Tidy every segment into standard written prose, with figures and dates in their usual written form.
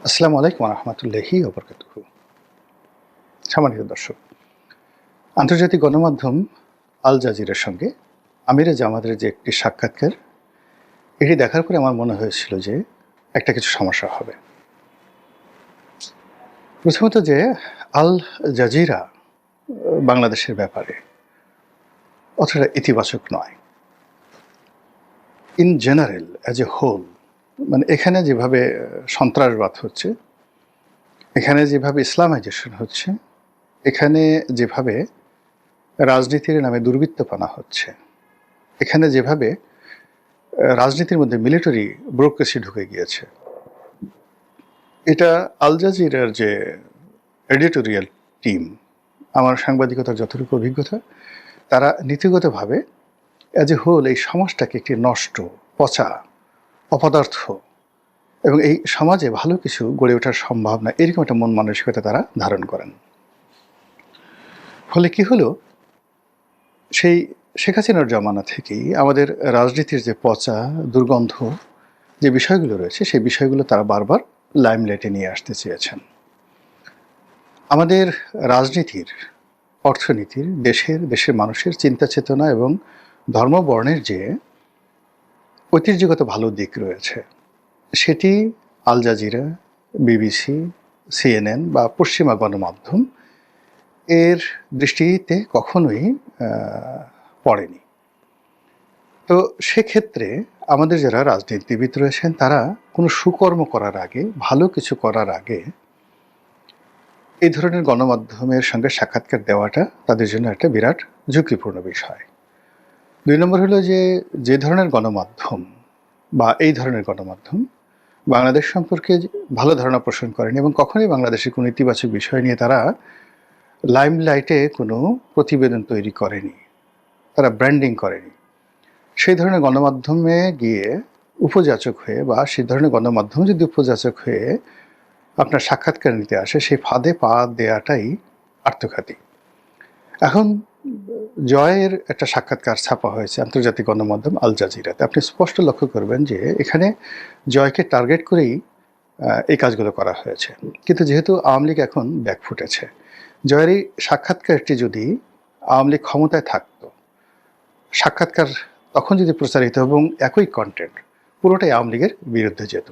আসসালামু আলাইকুম ওয়া রাহমাতুল্লাহি ওয়া বারাকাতুহু। সম্মানিত দর্শক, আন্তর্জাতিক গণমাধ্যম আল জাজিরার সঙ্গে আমিরে জামাতের যে একটি সাক্ষাৎকার, এটি দেখার পরে আমার মনে হয়েছিল যে একটা কিছু সমস্যা হবে। প্রথমত যে আল জাজিরা বাংলাদেশের ব্যাপারে অতটা ইতিবাচক নয়। In general as a whole, মানে এখানে যেভাবে সন্ত্রাসবাদ হচ্ছে, এখানে যেভাবে ইসলামাইজেশন হচ্ছে, এখানে যেভাবে রাজনীতির নামে দুর্বৃত্তপনা হচ্ছে, এখানে যেভাবে রাজনীতির মধ্যে মিলিটারি ব্যুরোক্রেসি ঢুকে গিয়েছে, এটা আল জাজিরার যে এডিটোরিয়াল টিম, আমার সাংবাদিকতার যতটুকু অভিজ্ঞতা, তারা নীতিগতভাবে অ্যাজ এ হোল এই সমাজটাকে একটি নষ্ট, পচা, অপদার্থ এবং এই সমাজে ভালো কিছু গড়ে ওঠার সম্ভাবনা, এরকম একটা মন মানসিকতা তারা ধারণ করেন। ফলে কি হলো, সেই শেখ হাসিনার জমানা থেকেই আমাদের রাজনীতির যে পচা, দুর্গন্ধ যে বিষয়গুলো রয়েছে, সেই বিষয়গুলো তারা বারবার লাইমলাইটে নিয়ে আসতে চেয়েছেন। আমাদের রাজনীতির, অর্থনীতির, দেশের মানুষের চিন্তা চেতনা এবং ধর্মবর্ণের যে ঐতিহ্যগত ভালো দিক রয়েছে, সেটি আল জাজিরা, বিবিসি, সিএনএন বা পশ্চিমা গণমাধ্যম এর দৃষ্টিতে কখনোই পড়েনি। তো সেক্ষেত্রে আমাদের যারা রাজনীতিবিদ রয়েছেন, তারা কোনো সুকর্ম করার আগে, ভালো কিছু করার আগে এই ধরনের গণমাধ্যমের সঙ্গে সাক্ষাৎকার দেওয়াটা তাদের জন্য একটা বিরাট ঝুঁকিপূর্ণ বিষয়। ২ নম্বর হলো যে ধরনের গণমাধ্যম বা এই ধরনের গণমাধ্যম বাংলাদেশ সম্পর্কে ভালো ধারণা পোষণ করেনি এবং কখনোই বাংলাদেশের কোনো ইতিবাচক বিষয় নিয়ে তারা লাইমলাইটে কোনো প্রতিবেদন তৈরি করেনি, তারা ব্র্যান্ডিং করেনি। সেই ধরনের গণমাধ্যমে গিয়ে উপযাচক হয়ে, বা সেই ধরনের গণমাধ্যম যদি উপযাচক হয়ে আপনার সাক্ষাৎকার নিতে আসে, সেই ফাঁদে পা দেওয়াটাই আত্মঘাতী। এখন জয়ের একটা সাক্ষাৎকার ছাপা হয়েছে আন্তর্জাতিক গণমাধ্যম আল জাজিরাতে। আপনি স্পষ্ট লক্ষ্য করবেন যে এখানে জয়কে টার্গেট করেই এই কাজগুলো করা হয়েছে। কিন্তু যেহেতু আওয়ামী লীগ এখন ব্যাক ফুটেছে, জয়ের এই সাক্ষাৎকারটি যদি আওয়ামী লীগ ক্ষমতায় থাকতো, সাক্ষাৎকার তখন যদি প্রচারিত এবং একই কন্টেন্ট, পুরোটাই আওয়ামী লীগের বিরুদ্ধে যেত।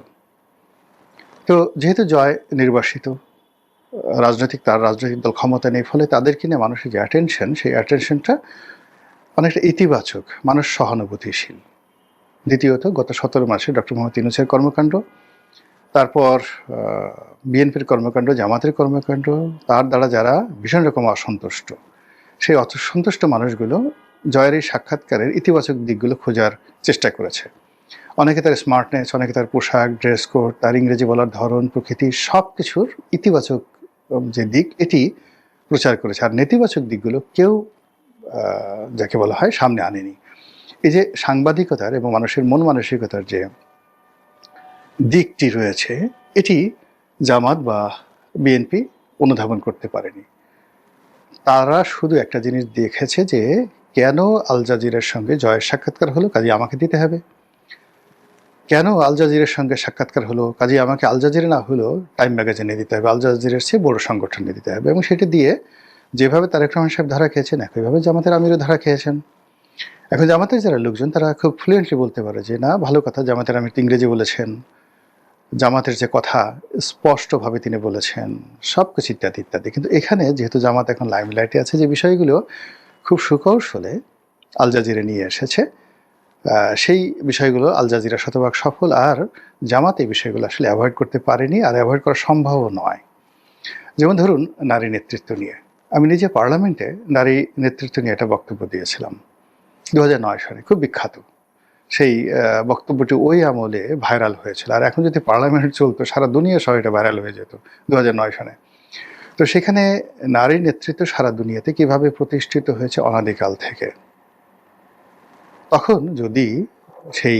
তো যেহেতু জয় নির্বাসিত, তার রাজনৈতিক দল ক্ষমতা নেই, ফলে তাদেরকে নিয়ে মানুষের যে অ্যাটেনশন, সেই অ্যাটেনশনটা অনেকটা ইতিবাচক, মানুষ সহানুভূতিশীল। দ্বিতীয়ত, গত 17 মাসে ডক্টর মোহাম্মদ ইউনূসের কর্মকাণ্ড, তারপর বিএনপির কর্মকাণ্ড, জামাতের কর্মকাণ্ড, তার দ্বারা যারা ভীষণ রকম অসন্তুষ্ট, সেই অসন্তুষ্ট মানুষগুলো জয়ের এই সাক্ষাৎকারের ইতিবাচক দিকগুলো খোঁজার চেষ্টা করেছে। অনেকে তার স্মার্টনেস, অনেকে তার পোশাক, ড্রেস কোড, তার ইংরেজি বলার ধরন, প্রকৃতি, সব কিছুর ইতিবাচক যে দিক, এটি প্রচার করেছে। আর নেতিবাচক দিকগুলো কেউ যাকে বলা হয় সামনে আনেনি। এই যে সাংবাদিকতার এবং মানুষের মন মানসিকতার যে দিকটি রয়েছে, এটি জামাত বা বিএনপি অনুধাবন করতে পারেনি। তারা শুধু একটা জিনিস দেখেছে যে কেন আল জাজিরার সঙ্গে জয়ের সাক্ষাৎকার হলো, কাজে আমাকে দিতে হবে। কেন আল জাজিরার সঙ্গে সাক্ষাৎকার হলো, কাজে আমাকে আল জাজিরা না হলেও টাইম ম্যাগাজিনে দিতে হবে, আল জাজিরার চেয়ে বড় সংগঠনে দিতে হবে। এবং সেটি দিয়ে যেভাবে তারেক রহমান সাহেব ধরা খেয়েছেন, একইভাবে জামাতের আমিরও ধরা খেয়েছেন। এখন জামাতের যারা লোকজন, তারা খুব ফ্লুয়েন্টলি বলতে পারে যে না, ভালো কথা, জামাতের আমির ইংরেজি বলেছেন, জামাতের যে কথা স্পষ্টভাবে তিনি বলেছেন, সব কিছু ইত্যাদি ইত্যাদি। কিন্তু এখানে যেহেতু জামাত এখন লাইমলাইটে আছে, যে বিষয়গুলো খুব সুকৌশলে আল জাজিরা নিয়ে এসেছে, সেই বিষয়গুলো আল জাজিরা শতভাগ সফল, আর জামাত এই বিষয়গুলো আসলে অ্যাভয়েড করতে পারেনি, আর অ্যাভয়েড করা সম্ভবও নয়। যেমন ধরুন, নারী নেতৃত্ব নিয়ে আমি নিজে পার্লামেন্টে নারী নেতৃত্ব নিয়ে একটা বক্তব্য দিয়েছিলাম 2009 সালে, খুব বিখ্যাত। সেই বক্তব্যটি ওই আমলে ভাইরাল হয়েছিল, আর এখন যদি পার্লামেন্ট চলতো, সারা দুনিয়া সহ এটা ভাইরাল হয়ে যেত 2009 সালে। তো সেখানে নারী নেতৃত্ব সারা দুনিয়াতে কিভাবে প্রতিষ্ঠিত হয়েছে অনাদিকাল থেকে। তখন যদি সেই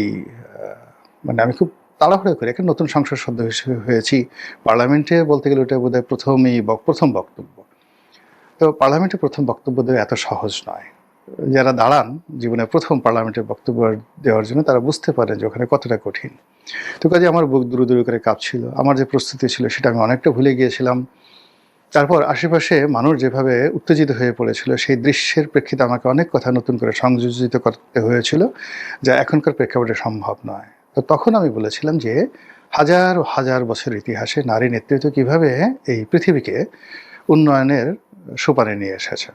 মানে আমি খুব তাড়াহুড়ো করে একটা নতুন সংসদ সদস্য হিসেবে হয়েছি, পার্লামেন্টে বলতে গেলে ওটা বোধহয় প্রথম বক্তব্য। তো পার্লামেন্টে প্রথম বক্তব্য দেওয়া এত সহজ নয়। যারা দাঁড়ান জীবনে প্রথম পার্লামেন্টে বক্তব্য দেওয়ার জন্য, তারা বুঝতে পারেন যে ওখানে কতটা কঠিন। তো কাজে আমার বুক দুরু দুরু করে কাঁপছিল। আমার যে প্রস্তুতি ছিল সেটা আমি অনেকটা ভুলে গিয়েছিলাম। তারপর আশেপাশে মানুষ যেভাবে উত্তেজিত হয়ে পড়েছিল, সেই দৃশ্যের প্রেক্ষিতে আমাকে অনেক কথা নতুন করে সংযোজিত করতে হয়েছিল, যা এখনকার প্রেক্ষাপটে সম্ভব নয়। তো তখন আমি বলেছিলাম যে হাজার হাজার বছরের ইতিহাসে নারী নেতৃত্ব কিভাবে এই পৃথিবীকে উন্নয়নের সোপানে নিয়ে এসেছে।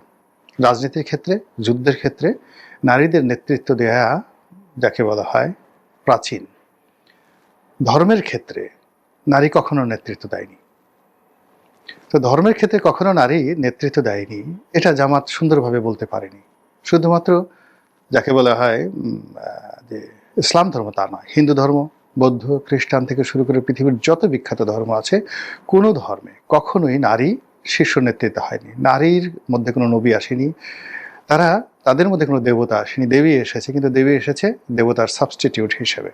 রাজনীতির ক্ষেত্রে, যুদ্ধের ক্ষেত্রে নারীদের নেতৃত্ব দেয়া যাকে বলা হয় প্রাচীন। ধর্মের ক্ষেত্রে নারী কখনো নেতৃত্ব দেয়নি। তো ধর্মের ক্ষেত্রে কখনো নারী নেতৃত্ব দেয়নি, এটা জামাত সুন্দরভাবে বলতে পারেনি। শুধুমাত্র যাকে বলা হয় যে ইসলাম ধর্ম তা নয়, হিন্দু ধর্ম, বৌদ্ধ, খ্রিস্টান থেকে শুরু করে পৃথিবীর যত বিখ্যাত ধর্ম আছে, কোনো ধর্মে কখনোই নারী শীর্ষ নেতৃত্ব হয়নি। নারীর মধ্যে কোনো নবী আসেনি, তাদের মধ্যে কোনো দেবতা আসেনি। দেবী এসেছে, কিন্তু দেবী এসেছে দেবতার সাবস্টিটিউট হিসেবে।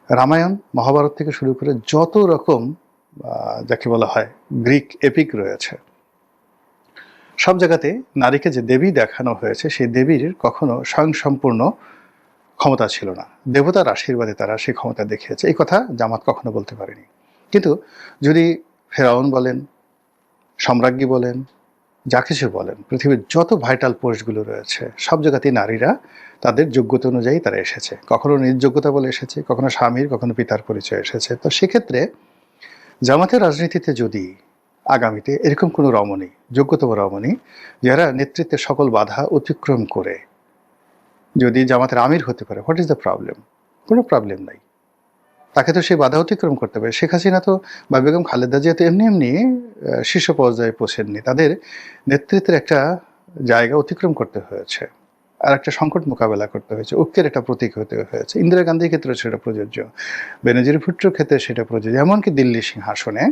রামায়ণ, মহাভারত থেকে শুরু করে যত রকম যাকে বলা হয় গ্রিক এপিক রয়েছে, সব জায়গাতে নারীকে যে দেবী দেখানো হয়েছে, সেই দেবীর কখনো স্বয়ংসম্পূর্ণ ক্ষমতা ছিল না। দেবতার আশীর্বাদে তারা সেই ক্ষমতা দেখিয়েছে। এই কথা জামাত কখনো বলতে পারেনি। কিন্তু যদি ফেরাউন বলেন, সম্রাজ্ঞী বলেন, যা কিছু বলেন, পৃথিবীর যত ভাইটাল পোস্টগুলো রয়েছে, সব জায়গাতেই নারীরা তাদের যোগ্যতা অনুযায়ী তারা এসেছে। কখনো নিজ যোগ্যতা বলে এসেছে, কখনো স্বামীর, কখনো পিতার পরিচয় এসেছে। তো সেক্ষেত্রে জামাতের রাজনীতিতে যদি আগামীতে এরকম কোনো রমণী, যোগ্যতম রমণী, যারা নেতৃত্বের সকল বাধা অতিক্রম করে যদি জামাতের আমির হতে পারে, হোয়াট ইজ দ্য প্রবলেম? কোনো প্রবলেম নাই। তাকে তো সেই বাধা অতিক্রম করতে হবে। শেখ হাসিনা তো বা বেগম খালেদা জিয়া তো এমনি এমনি শীর্ষ পর্যায়ে পৌঁছেননি। তাদের নেতৃত্বের একটা জায়গা অতিক্রম করতে হয়েছে, আর একটা সংকট মোকাবেলা করতে হয়েছে, ঐক্যের একটা প্রতীক হতে হয়েছে। ইন্দিরা গান্ধীর ক্ষেত্রে সেটা প্রযোজ্য, বেনজির ভুট্টোর ক্ষেত্রে সেটা প্রযোজ্য। এমনকি দিল্লি সিংহাসনে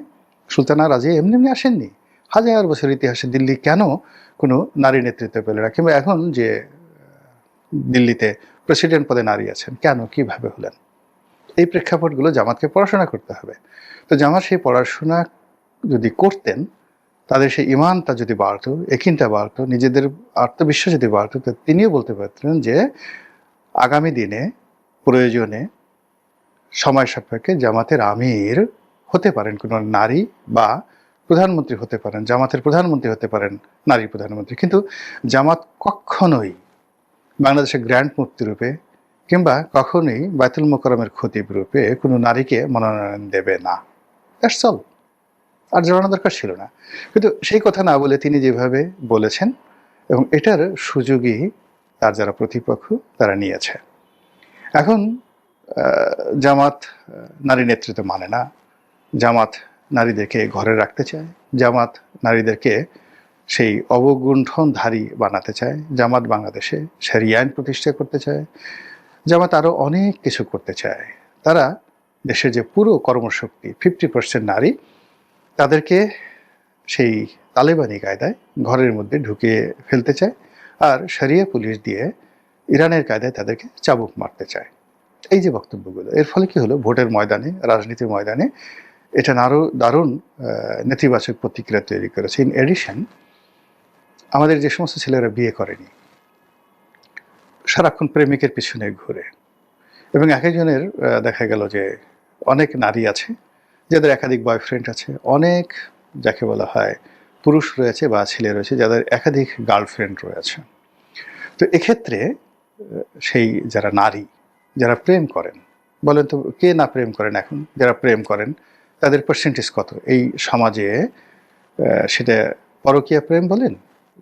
সুলতানা রাজিয়া এমনি এমনি আসেননি। হাজার বছর ইতিহাসে দিল্লি কেন কোনো নারী নেতৃত্ব পেল না? কিংবা এখন যে দিল্লিতে প্রেসিডেন্ট পদে নারী আছেন, কেন, কিভাবে হলেন? এই প্রেক্ষাপটগুলো জামাতকে পড়াশোনা করতে হবে। তো জামাত সেই পড়াশোনা যদি করতেন, তাদের সেই ইমানটা যদি বাড়তো, একিনটা বাড়তো, নিজেদের আত্মবিশ্বাস যদি বাড়তো, তো তিনিও বলতে পারতেন যে আগামী দিনে প্রয়োজনে সময় সাপেক্ষে জামাতের আমির হতে পারেন কোনো নারী, বা প্রধানমন্ত্রী হতে পারেন, জামাতের প্রধানমন্ত্রী হতে পারেন নারী প্রধানমন্ত্রী। কিন্তু জামাত কখনোই বাংলাদেশের গ্র্যান্ড মুফতি রূপে কিংবা কখনোই বায়তুল মোকাররমের খতিব রূপে কোনো নারীকে মনোনয়ন দেবে না। That's all. আর জানানো দরকার ছিল না। কিন্তু সেই কথা না বলে তিনি যেভাবে বলেছেন, এবং এটার সুযোগই তার যারা প্রতিপক্ষ তারা নিয়েছে। এখন জামাত নারী নেতৃত্ব মানে না, জামাত নারীদেরকে ঘরে রাখতে চায়, জামাত নারীদেরকে সেই অবগুণ্ঠনধারী বানাতে চায়, জামাত বাংলাদেশে শরিয়া আইন প্রতিষ্ঠা করতে চায়, জামাত আরও অনেক কিছু করতে চায়। তারা দেশের যে পুরো কর্মশক্তি 50% নারী, তাদেরকে সেই তালেবানি কায়দায় ঘরের মধ্যে ঢুকিয়ে ফেলতে চায়, আর শরিয়া পুলিশ দিয়ে ইরানের কায়দায় তাদেরকে চাবুক মারতে চায়। এই যে বক্তব্যগুলো, এর ফলে কি হলো, ভোটের ময়দানে, রাজনীতির ময়দানে এটা আরও দারুণ নেতিবাচক প্রতিক্রিয়া তৈরি করেছে। ইন এডিশন, আমাদের যে সমস্ত ছেলেরা বিয়ে করেনি, সারাক্ষণ প্রেমিকের পিছনে ঘুরে, এবং এক একজনের দেখা গেল যে অনেক নারী আছে যাদের একাধিক বয়ফ্রেন্ড আছে, অনেক যাকে বলা হয় পুরুষ রয়েছে বা ছেলে রয়েছে যাদের একাধিক গার্লফ্রেন্ড রয়েছে। তো এক্ষেত্রে সেই যারা নারী, যারা প্রেম করেন, বলেন তো কে না প্রেম করেন? এখন যারা প্রেম করেন তাদের পার্সেন্টেজ কত এই সমাজে? সেটা পরকীয়া প্রেম বলেন,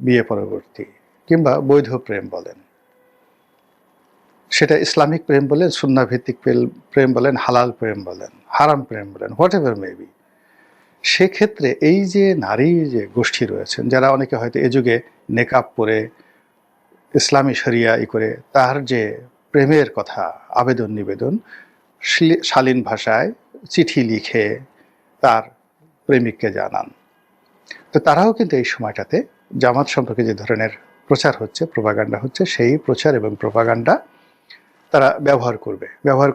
বিয়ে পরবর্তী, কিংবা বৈধ প্রেম বলেন, সেটা ইসলামিক প্রেম বলেন, সুন্নাহ ভিত্তিক প্রেম বলেন, হালাল প্রেম বলেন, হারাম প্রেম বলেন, হোয়াট এভার মেবি, সেক্ষেত্রে এই যে নারী যে গোষ্ঠী রয়েছেন, যারা অনেকে হয়তো এ যুগে নেকাব পরে ইসলামী শরিয়া করে তার যে প্রেমের কথা, আবেদন নিবেদন শালীন ভাষায় চিঠি লিখে তার প্রেমিককে জানান, তো তারাও কিন্তু এই সময়টাতে জামাত সম্পর্কে যে ধরনের প্রচার হচ্ছে, প্রোপাগান্ডা হচ্ছে, সেই প্রচার এবং প্রোপাগান্ডা তারা ব্যবহার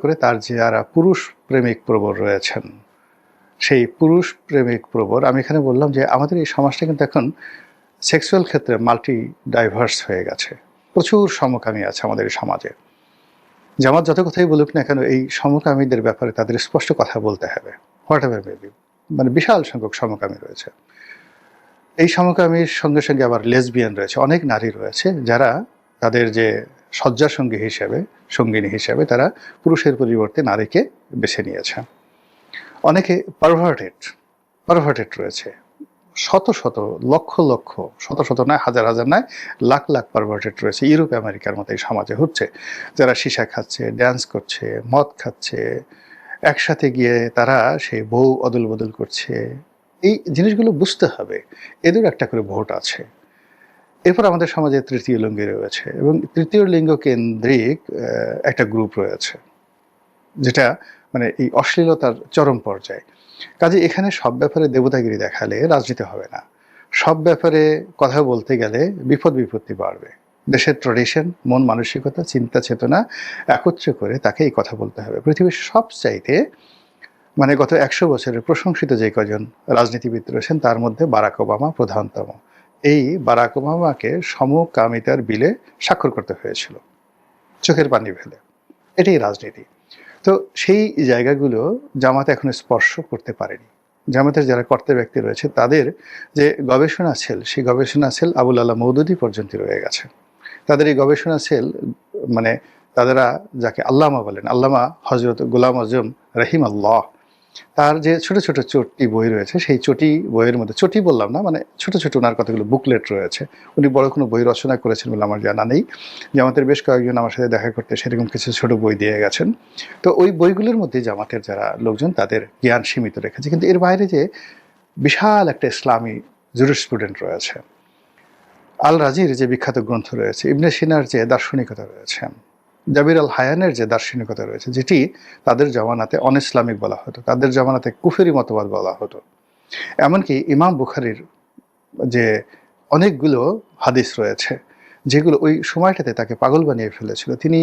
করে তার যারা পুরুষ প্রেমিক প্রবর রয়েছেন, সেই পুরুষ প্রেমিক প্রবর, আমি এখানে বললাম যে আমাদের এই সমাজটা কিন্তু এখন সেক্সুয়াল ক্ষেত্রে মাল্টি ডাইভার্স হয়ে গেছে। প্রচুর সমকামী আছে আমাদের এই সমাজে। জামাত যত কথাই বলুক না কেন, এই সমকামীদের ব্যাপারে তাদের স্পষ্ট কথা বলতে হবে, হোয়াট এভার মেবি। মানে বিশাল সংখ্যক সমকামী রয়েছে। এই সমকামীর সঙ্গে সঙ্গে আবার লেসবিয়ান রয়েছে, অনেক নারী রয়েছে যারা তাদের যে শয্যা সঙ্গিনী হিসেবে তারা পুরুষের পরিবর্তে নারীকে বেছে নিয়েছে। অনেকে পারভার্টেড রয়েছে, শত শত লক্ষ লক্ষ, শত শত নয়, হাজার হাজার নয়, লাখ লাখ পারভার্টেড রয়েছে ইউরোপ আমেরিকার মতো এই সমাজে হচ্ছে, যারা সীসা খাচ্ছে, ড্যান্স করছে, মদ খাচ্ছে, একসাথে গিয়ে তারা সেই বউ অদল বদল করছে। এই জিনিসগুলো বুঝতে হবে, এদের একটা করে ভোট আছে। এরপর আমাদের সমাজে তৃতীয় লিঙ্গ রয়েছে, এবং তৃতীয় লিঙ্গ কেন্দ্রিক একটা গ্রুপ রয়েছে যেটা মানে এই অশ্লীলতার চরম পর্যায়ে। কাজে এখানে সব ব্যাপারে দেবতাগিরি দেখালে রাজনীতি হবে না। সব ব্যাপারে কথা বলতে গেলে বিপত্তি বাড়বে। দেশের ট্র্যাডিশন, মন মানসিকতা, চিন্তা চেতনা একত্রে করে তাকে এই কথা বলতে হবে। পৃথিবীর সবচাইতে মানে গত 100 বছরের প্রশংসিত যে কজন রাজনীতিবিদ রয়েছেন তার মধ্যে বারাক ওবামা প্রধানতম। এই বারাক ওবামাকে সমকামিতার বিলে স্বাক্ষর করতে হয়েছিল চোখের পানি ফেলে। এটাই রাজনীতি। তো সেই জায়গাগুলো জামাত এখন স্পর্শ করতে পারেনি। জামাতের যারা কর্তা ব্যক্তি রয়েছে তাদের যে গবেষণা সেল, সেই গবেষণা সেল আবুল আলা মওদুদি পর্যন্ত রয়ে গেছে। তাদের এই গবেষণা সেল মানে তাদেরা যাকে আল্লামা বলেন, আল্লামা হজরত গোলাম আজম রহিম আল্লাহ, তার যে ছোট ছোট চটি বই রয়েছে, সেই চটি বইয়ের মধ্যে, চটি বললাম না, মানে ছোট ছোট ওনার কতগুলো বুকলেট রয়েছে। উনি বড় কোনো বই রচনা করেছেন বলে আমার জানা নেই। জামাতের বেশ কয়েকজন আমার সাথে দেখা করতে সেরকম কিছু ছোট বই দিয়ে গেছেন। তো ওই বইগুলোর মধ্যে জামাতের যারা লোকজন তাদের জ্ঞান সীমিত রেখেছে, কিন্তু এর বাইরে যে বিশাল একটা ইসলামী জুরিসপ্রুডেন্ট রয়েছে, আল রাজির যে বিখ্যাত গ্রন্থ রয়েছে, ইবনে সিনার যে দার্শনিকতা রয়েছে, জাবির আল হায়ানের যে দার্শনিকতা রয়েছে, যেটি তাদের জামানাতে অন ইসলামিক বলা হতো, তাদের জামানাতে কুফেরি মতবাদ বলা হতো। এমনকি ইমাম বুখারীর যে অনেকগুলো হাদিস রয়েছে যেগুলো ওই সময়টাতে তাকে পাগল বানিয়ে ফেলেছিল। তিনি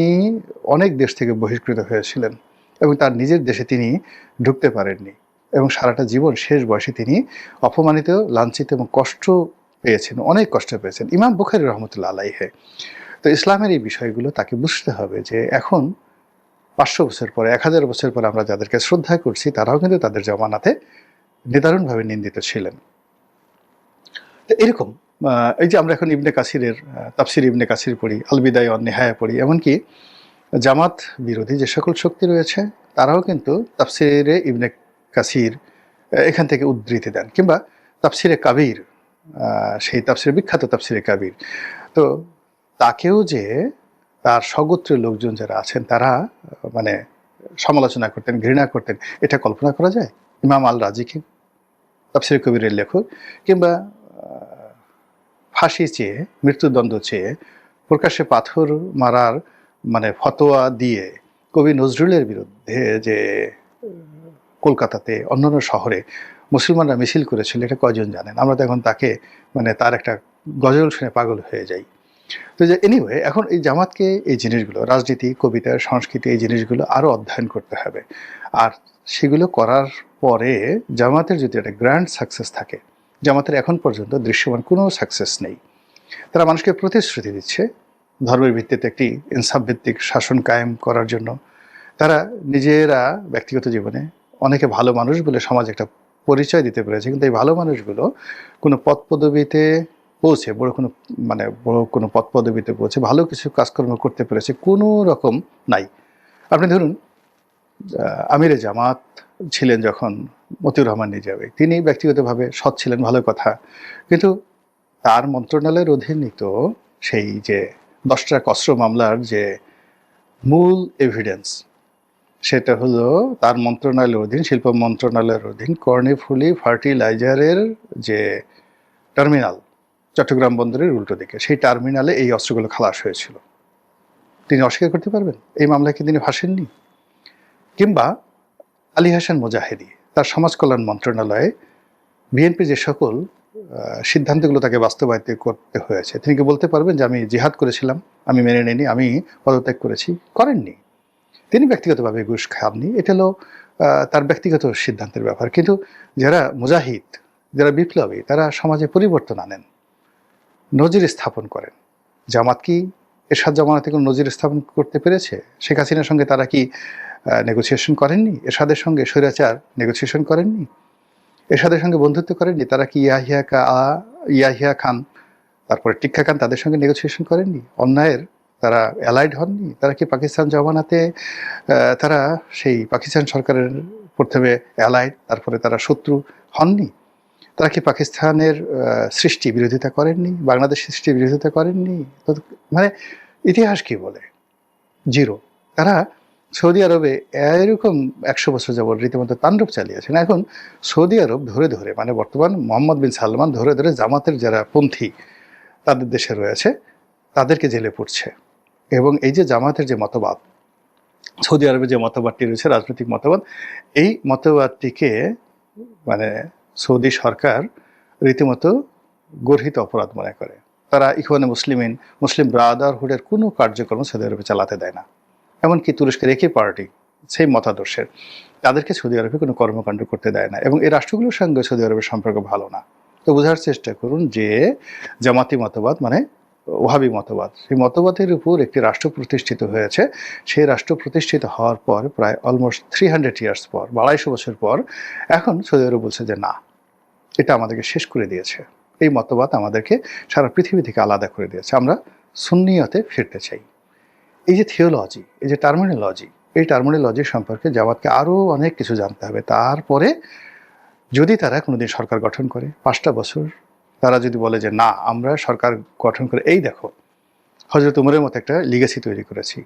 অনেক দেশ থেকে বহিষ্কৃত হয়েছিলেন এবং তার নিজের দেশে তিনি ঢুকতে পারেননি, এবং সারাটা জীবন শেষ বয়সে তিনি অপমানিত, লাঞ্ছিত এবং কষ্ট পেয়েছেন, অনেক কষ্ট পেয়েছেন ইমাম বুখারী রহমতুল্লাহ আলাইহে। তো ইসলামের এই বিষয়গুলো তাকে বুঝতে হবে যে এখন 500 বছর পরে, 1000 বছর পরে আমরা যাদেরকে শ্রদ্ধা করছি তারাও কিন্তু তাদের জামানাতে নিদারুণভাবে নিন্দিত ছিলেন। তো এরকম এই যে আমরা এখন ইবনে কাসিরের তাফসির ইবনে কাসির পড়ি, আল বিদায়া ওয়ান নিহায়া পড়ি, এমনকি জামাত বিরোধী যে সকল শক্তি রয়েছে তারাও কিন্তু তাফসিরে ইবনে কাসির এখান থেকে উদ্ধৃতি দেন, কিংবা তাফসিরে কাবির, সেই তাফসিরে বিখ্যাত তাফসিরে কাবির। তো তাকেও যে তার স্বগোত্রের লোকজন যারা আছেন তারা মানে সমালোচনা করতেন, ঘৃণা করতেন, এটা কল্পনা করা যায়? ইমাম আল রাজিকে, তাফসিরে কবিরের লেখক, কিংবা ফাঁসি চেয়ে, মৃত্যুদণ্ড চেয়ে, প্রকাশ্যে পাথর মারার মানে ফতোয়া দিয়ে কবি নজরুলের বিরুদ্ধে যে কলকাতাতে অন্যান্য শহরে মুসলমানরা মিছিল করেছিল, এটা কয়জন জানেন? আমরা তো এখন তাকে মানে তার একটা গজল শুনে পাগল হয়ে যাই। তো যে এনিওয়ে, এখন এই জামাতকে এই জিনিসগুলো, রাজনীতি, কবিতা, সংস্কৃতি, এই জিনিসগুলো আরও অধ্যয়ন করতে হবে। আর সেগুলো করার পরে জামাতের যদি একটা গ্র্যান্ড সাকসেস থাকে, জামাতের এখন পর্যন্ত দৃশ্যমান কোনো সাকসেস নেই। তারা মানুষকে প্রতিশ্রুতি দিচ্ছে ধর্মের ভিত্তিতে একটি ইনসাফ ভিত্তিক শাসন কায়েম করার জন্য। তারা নিজেরা ব্যক্তিগত জীবনে অনেকে ভালো মানুষ বলে সমাজ একটা পরিচয় দিতে পেরেছে, কিন্তু এই ভালো মানুষগুলো কোনো পদ পদবিতে পৌঁছে, বড় কোনো পদ পদবিতে পৌঁছে ভালো কিছু কাজকর্ম করতে পেরেছে কোনো রকম নাই। আপনি ধরুন আমিরে জামাত ছিলেন যখন মতিউর রহমান নিজামী, তিনি ব্যক্তিগতভাবে সৎ ছিলেন, ভালো কথা, কিন্তু তার মন্ত্রণালয়ের অধীনিত সেই যে 10টা কসর মামলার যে মূল এভিডেন্স, সেটা হলো তার মন্ত্রণালয়ের অধীন, শিল্প মন্ত্রণালয়ের অধীন কর্ণফুলী ফার্টিলাইজারের যে টার্মিনাল চট্টগ্রাম বন্দরের উল্টো দিকে, সেই টার্মিনালে এই অস্ত্রগুলো খালাস হয়েছিল। তিনি অস্বীকার করতে পারবেন এই মামলায় কি তিনি ভাসেননি? কিংবা আলী হাসান মুজাহিদি, তার সমাজ কল্যাণ মন্ত্রণালয়ে বিএনপি যে সকল সিদ্ধান্তগুলো তাকে বাস্তবায়িত করতে হয়েছে, তিনি কি বলতে পারবেন যে আমি জিহাদ করেছিলাম, আমি মেনে নিইনি, আমি পদত্যাগ করেছি? করেননি। তিনি ব্যক্তিগতভাবে ঘুষ খাননি, এটা হলো তার ব্যক্তিগত সিদ্ধান্তের ব্যাপার। কিন্তু যারা মুজাহিদ, যারা বিপ্লবী, তারা সমাজে পরিবর্তন আনেন, নজির স্থাপন করেন। জামাত কি এরশাদ জামানাতে কোনো নজির স্থাপন করতে পেরেছে? শেখ হাসিনার সঙ্গে তারা কি নেগোসিয়েশন করেননি? এরশাদের সঙ্গে স্বৈরাচার নেগোসিয়েশন করেননি? এরশাদের সঙ্গে বন্ধুত্ব করেননি? তারা কি ইয়াহিয়া খান, তারপরে টিক্কা খান, তাদের সঙ্গে নেগোসিয়েশন করেননি? অন্যায়ের তারা অ্যালাইড হননি? তারা কি পাকিস্তান জমানাতে তারা সেই পাকিস্তান সরকারের প্রথমে অ্যালাইড, তারপরে তারা শত্রু হননি? তারা কি পাকিস্তানের সৃষ্টি বিরোধিতা করেননি? বাংলাদেশ সৃষ্টি বিরোধিতা করেননি? তো মানে ইতিহাস কি বলে? জিরো। তারা সৌদি আরবে এরকম 100 বছর যাবৎ রীতিমতো তাণ্ডব চালিয়েছেন। এখন সৌদি আরব ধরে ধরে, মানে বর্তমান মোহাম্মদ বিন সালমান ধরে ধরে জামাতের যারা পন্থী তাদের দেশে রয়েছে তাদেরকে জেলে পড়ছে। এবং এই যে জামাতের যে মতবাদ, সৌদি আরবে যে মতবাদটি রয়েছে, রাজনৈতিক মতবাদ, এই মতবাদটিকে মানে সৌদি সরকার রীতিমতো গর্হিত অপরাধ মনে করে। তারা ইখওয়ানে মুসলিমিন, মুসলিম ব্রাদারহুডের কোনো কার্যক্রম সৌদি আরবে চালাতে দেয় না। এমনকি তুরস্কের একই পার্টি, সেই মতাদর্শের, তাদেরকে সৌদি আরবে কোনো কর্মকাণ্ড করতে দেয় না। এবং এই রাষ্ট্রগুলোর সঙ্গে সৌদি আরবের সম্পর্ক ভালো না। তো বোঝার চেষ্টা করুন যে জামাতি মতবাদ মানে ওহাবি মতবাদ, সেই মতবাদের উপর একটি রাষ্ট্র প্রতিষ্ঠিত হয়েছে। সেই রাষ্ট্র প্রতিষ্ঠিত হওয়ার পর প্রায় অলমোস্ট 300 ইয়ার্স পর, 250 বছর পর, এখন সৌদি আরব বলছে যে না, এটা আমাদেরকে শেষ করে দিয়েছে। এই মতবাদ আমাদেরকে সারা পৃথিবী থেকে আলাদা করে দিয়েছে। আমরা সুন্নিয়তে ফিরতে চাই। এই যে থিওলজি, এই যে টার্মিনোলজি, এই টার্মিনোলজি সম্পর্কে জামাতকে আরও অনেক কিছু জানতে হবে। তারপরে যদি তারা কোনোদিন সরকার গঠন করে 5টা বছর, তারা যদি বলে যে না, আমরা সরকার গঠন করে এই দেখো হযরত উমরের মতো একটা লিগেসি তৈরি করেছি।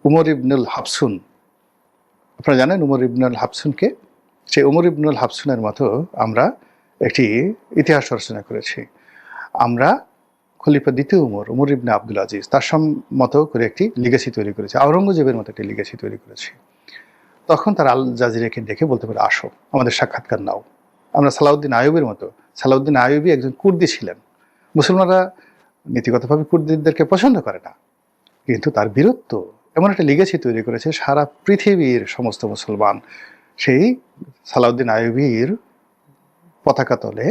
উমর ইবনুল হাফসুন, আপনারা জানেন উমর ইবনুল হাফসুনকে? সেই উমর ইবনুল হাফসুনের মতো আমরা একটি ইতিহাস রচনা করেছি। আমরা খলিফা দ্বিতীয় উমর ইবনে আব্দুল আজিজ, তার মতো করে একটি লিগেসি তৈরি করেছি। আওরঙ্গজেবের মতো একটি লিগেসি তৈরি করেছি। তখন তারা আল জাজিরাকে ডেকে বলতে পারে আসো, আমাদের সাক্ষাৎকার নাও। আমরা সালাউদ্দিন আইয়ুবের মতো, সালাউদ্দিন আইয়ুবী একজন কুর্দি ছিলেন। মুসলমানরা নীতিগতভাবে কুর্দিদেরকে পছন্দ করে না, কিন্তু তার বীরত্ব এমন একটা লিগেসি তৈরি করেছে, সারা পৃথিবীর সমস্ত মুসলমান সেই সালাউদ্দিন আইয়ুবীর পতাকা তলে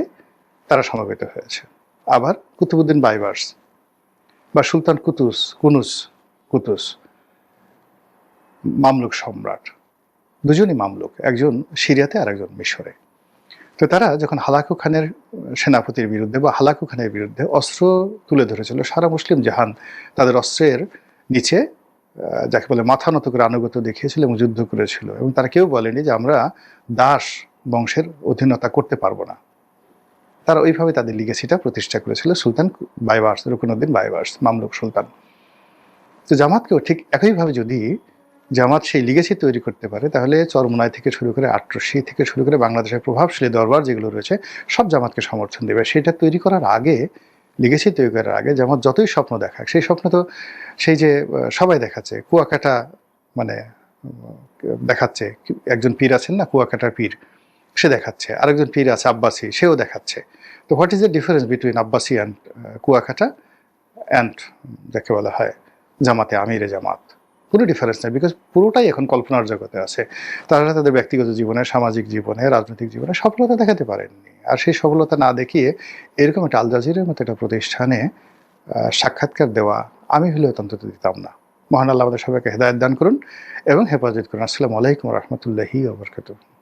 তারা সমবেত হয়েছে। আবার কুতুবউদ্দিন বাইবার্স বা সুলতান কুতুস, মামলুক সম্রাট, দুজনই মামলুক, একজন সিরিয়াতে আর একজন মিশরে। তো তারা যখন হালাকু খানের সেনাপতির বিরুদ্ধে বা হালাকু খানের বিরুদ্ধে অস্ত্র তুলে ধরেছিল, সারা মুসলিম জাহান তাদের অস্ত্রের নিচে যাকে বলে মাথা নত করে আনুগত্য দেখিয়েছিল এবং যুদ্ধ করেছিল। এবং তারা কেউ বলেনি যে আমরা দাস বংশের অধীনতা করতে পারবো না। তারা ওইভাবে তাদের লিগেসিটা প্রতিষ্ঠা করেছিল সুলতান বাইবার্স, রুকনুদ্দিন বাইবার্স, মামলুক সুলতান। তো জামাতকেও ঠিক একইভাবে যদি জামাত সেই লিগেসি তৈরি করতে পারে, তাহলে চরমোনাই থেকে শুরু করে আটরশি থেকে শুরু করে বাংলাদেশের প্রভাবশালী দরবার যেগুলো রয়েছে সব জামাতকে সমর্থন দেবে। সেটা তৈরি করার আগে, লিগেসি তৈরি করার আগে জামাত যতই স্বপ্ন দেখাক, সেই স্বপ্ন তো সেই যে সবাই দেখাচ্ছে, কুয়াকাটা মানে দেখাচ্ছে, একজন পীর আছেন না, কুয়াকাটার পীর, সে দেখাচ্ছে, আরেকজন পীর আছে আব্বাসি, সেও দেখাচ্ছে। তো what is the difference between Abbasi and Kuakata and যাকে বলা হয় জামাতে আমিরে জামাত? কোনো ডিফারেন্স নেই, বিকজ পুরোটাই এখন কল্পনার জগতে আছে। তারা তাদের ব্যক্তিগত জীবনে, সামাজিক জীবনে, রাজনৈতিক জীবনে সফলতা দেখাতে পারেননি। আর সেই সফলতা না দেখিয়ে এরকম একটা আল জাজিরার মতো একটা প্রতিষ্ঠানে সাক্ষাৎকার দেওয়া আমি হলেও অন্তত দিতাম না। মহান আল্লাহ আমাদের সবাইকে হেদায়েত দান করুন এবং হেফাজত করুন। আসসালামু আলাইকুম ওয়া রাহমাতুল্লাহি ওয়া বারাকাতুহু।